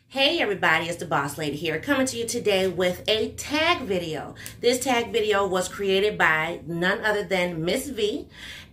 Hey everybody, it's the Boss Lady here, coming to you today with a tag video. This tag video was created by none other than Miss V,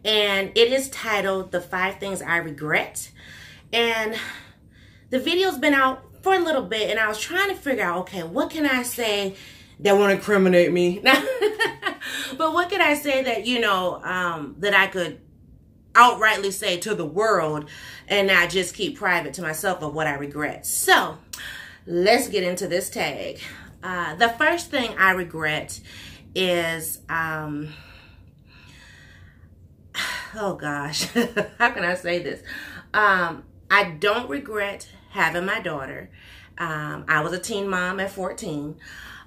and it is titled The 5 Things I Regret. And the video's been out for a little bit, and I was trying to figure out, okay, what can I say that won't incriminate me? But what can I say that, that I could outrightly say to the world and not just keep private to myself of what I regret. So let's get into this tag. The first thing I regret is, oh gosh, how can I say this? I don't regret having my daughter. I was a teen mom at 14.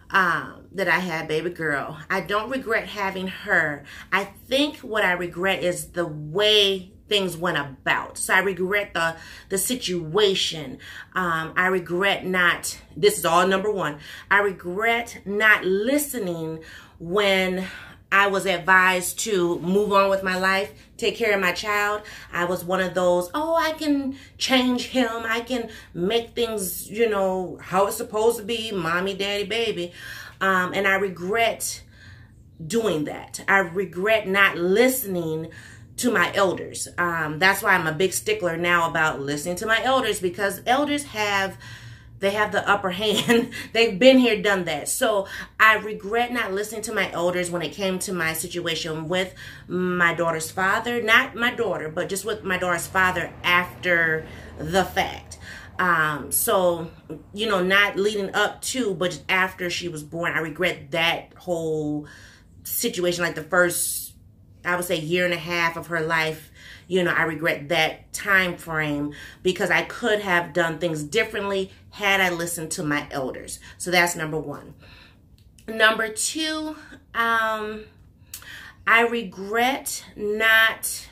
That I had baby girl. I don't regret having her. I think what I regret is the way things went about. So I regret the situation. I regret not, this is all number one, I regret not listening when I was advised to move on with my life, take care of my child. I was one of those, oh, I can change him. I can make things, how it's supposed to be, mommy, daddy, baby. And I regret doing that. I regret not listening to my elders. That's why I'm a big stickler now about listening to my elders, because elders have the upper hand. They've been here, done that. So I regret not listening to my elders when it came to my situation with my daughter's father. Not my daughter, but just with my daughter's father after the fact. So, not leading up to, but just after she was born, I regret that whole situation, like the first, I would say, year and a half of her life. I regret that time frame because I could have done things differently had I listened to my elders. So that's number one. Number two, I regret not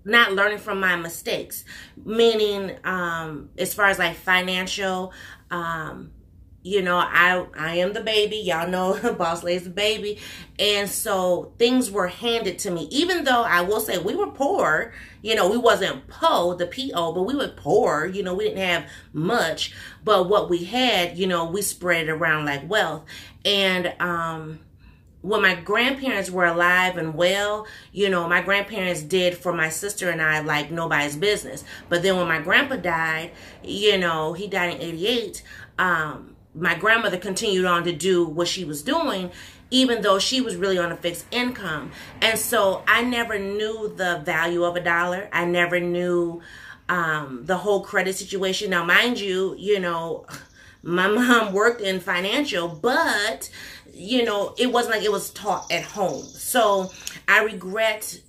learning from my mistakes, meaning as far as like financial, I am the baby. Y'all know Boss Lady's the baby. And so things were handed to me, even though I will say we were poor. We wasn't the P-O, but we were poor. We didn't have much. But what we had, we spread it around like wealth. And when my grandparents were alive and well, my grandparents did for my sister and I like nobody's business. But then when my grandpa died, he died in 88, my grandmother continued on to do what she was doing, even though she was really on a fixed income. And so I never knew the value of a dollar. I never knew the whole credit situation. Now, mind you, my mom worked in financial, but, it wasn't like it was taught at home. So I regret,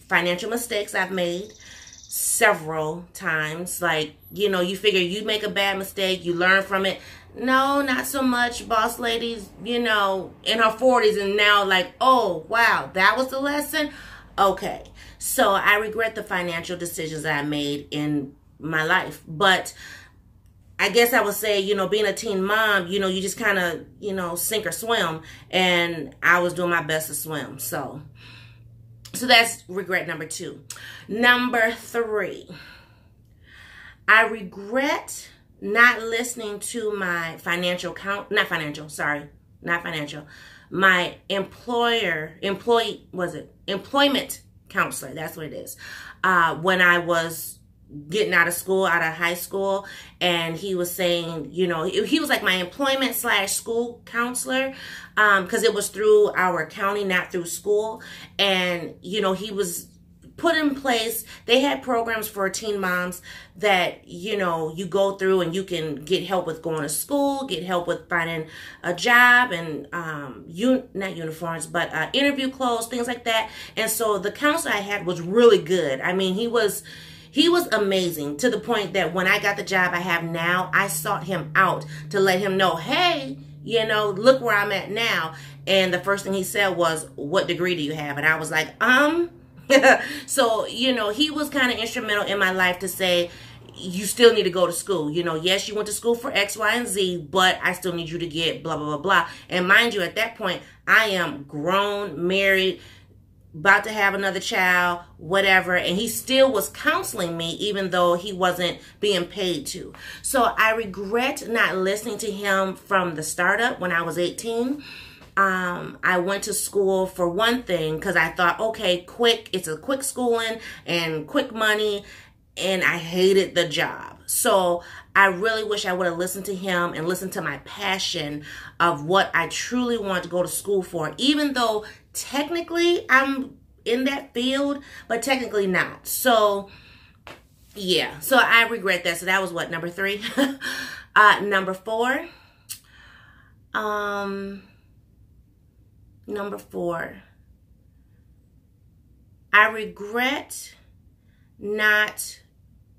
financial mistakes I've made several times. Like, you figure you make a bad mistake, you learn from it. No, not so much. Boss Lady's, in her 40s and now like, oh, wow, that was the lesson? Okay. So I regret the financial decisions that I made in my life. But I guess I would say, being a teen mom, you just kind of, sink or swim. And I was doing my best to swim. So that's regret number 2. Number 3, I regret not listening to my my employment counselor. That's what it is. When I was getting out of high school, and he was saying, he was like my employment / school counselor, because it was through our county, not through school. And, he was put in place, they had programs for teen moms that, you go through and you can get help with going to school, get help with finding a job, and not uniforms, but interview clothes, things like that. And so the counselor I had was really good. I mean, he was amazing, to the point that when I got the job I have now, I sought him out to let him know, hey, look where I'm at now. And the first thing he said was, what degree do you have? And I was like, So, he was kind of instrumental in my life to say, you still need to go to school. Yes, you went to school for X, Y, and Z, but I still need you to get blah, blah, blah, blah. And mind you, at that point, I am grown, married, about to have another child, whatever, and he still was counseling me even though he wasn't being paid to. So I regret not listening to him from the startup when I was 18. I went to school for one thing because I thought, okay, it's a quick schooling and quick money, and I hated the job. So I really wish I would have listened to him and listened to my passion of what I truly wanted to go to school for, even though technically I'm in that field, but technically not. So yeah, so I regret that. So that was what, number 3? Number 4. Number 4. I regret not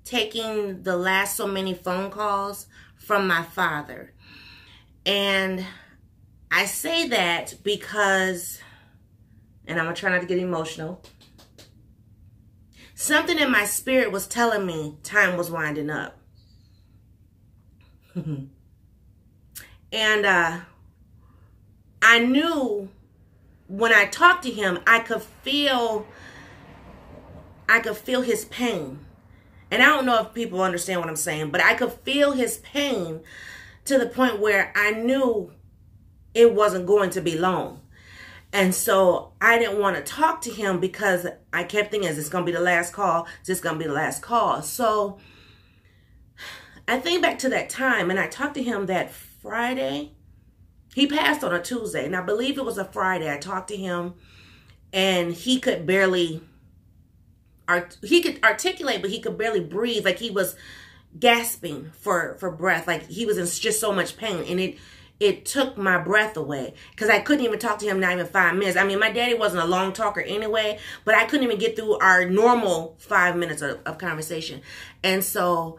taking the last so many phone calls from my father. And I say that because, and I'm going to try not to get emotional, something in my spirit was telling me time was winding up. And I knew when I talked to him, I could feel his pain. And I don't know if people understand what I'm saying, but I could feel his pain to the point where I knew it wasn't going to be long. And so I didn't want to talk to him because I kept thinking, is this going to be the last call? Is this going to be the last call? So I think back to that time, and I talked to him that Friday. He passed on a Tuesday, and I believe it was a Friday. I talked to him, and he could barely... he could articulate, but he could barely breathe. Like he was gasping for breath. Like he was in just so much pain. And it took my breath away because I couldn't even talk to him, not even 5 minutes. I mean, my daddy wasn't a long talker anyway, but I couldn't even get through our normal 5 minutes of conversation. And so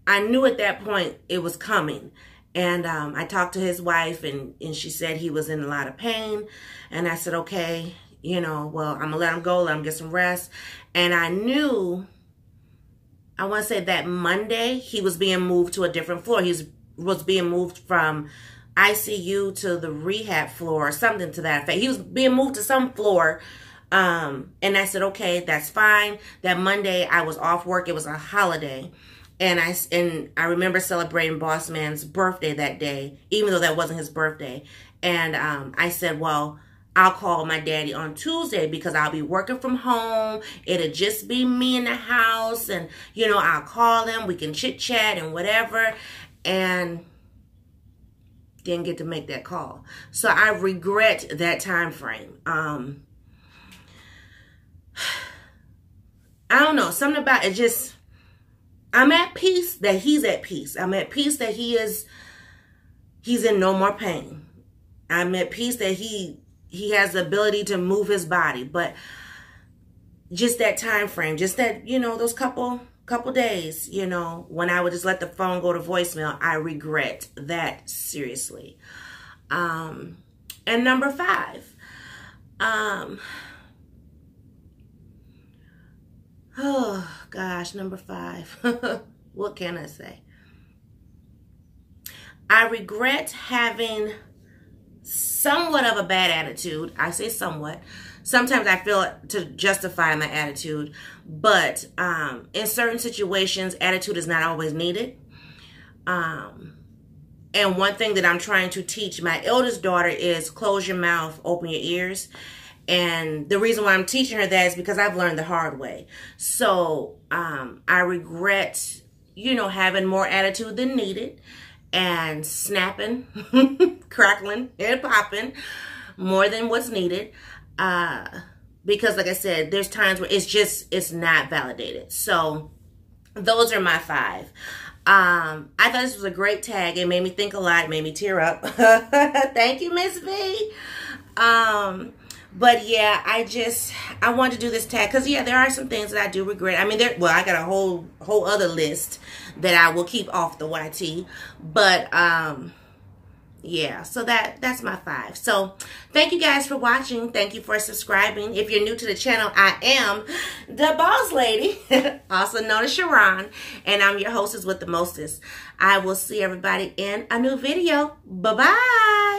I knew at that point it was coming. And I talked to his wife, and she said he was in a lot of pain. And I said, okay, you know, well, I'm going to let him go, let him get some rest. And I knew, I want to say that Monday, he was being moved to a different floor. He was being moved from ICU to the rehab floor or something to that effect. He was being moved to some floor. And I said, okay, that's fine. That Monday, I was off work. It was a holiday. And I remember celebrating Boss Man's birthday that day, even though that wasn't his birthday. And I said, well, I'll call my daddy on Tuesday because I'll be working from home. It'll just be me in the house. And, you know, I'll call him. We can chit chat and whatever. And didn't get to make that call. So I regret that time frame. I don't know. Something about it just... I'm at peace that he's at peace. I'm at peace that he's in no more pain. I'm at peace that he has the ability to move his body. But just that time frame, just that, you know, those couple days, you know, when I would just let the phone go to voicemail, I regret that seriously. And number 5, oh, gosh, number 5. What can I say? I regret having somewhat of a bad attitude. I say somewhat. Sometimes I feel it to justify my attitude. But in certain situations, attitude is not always needed. And one thing that I'm trying to teach my eldest daughter is close your mouth, open your ears. And the reason why I'm teaching her that is because I've learned the hard way. So I regret, you know, having more attitude than needed and snapping, crackling, and popping more than what's needed. Because like I said, there's times where it's not validated. So those are my 5. I thought this was a great tag. It made me think a lot. It made me tear up. Thank you, Miss V. But yeah, I wanted to do this tag because yeah, there are some things that I do regret. I mean, I got a whole other list that I will keep off the YT. But yeah, so that's my 5. So thank you guys for watching. Thank you for subscribing. If you're new to the channel, I am the Boss Lady, also known as Sharon, and I'm your hostess with the mostest. I will see everybody in a new video. Bye-bye.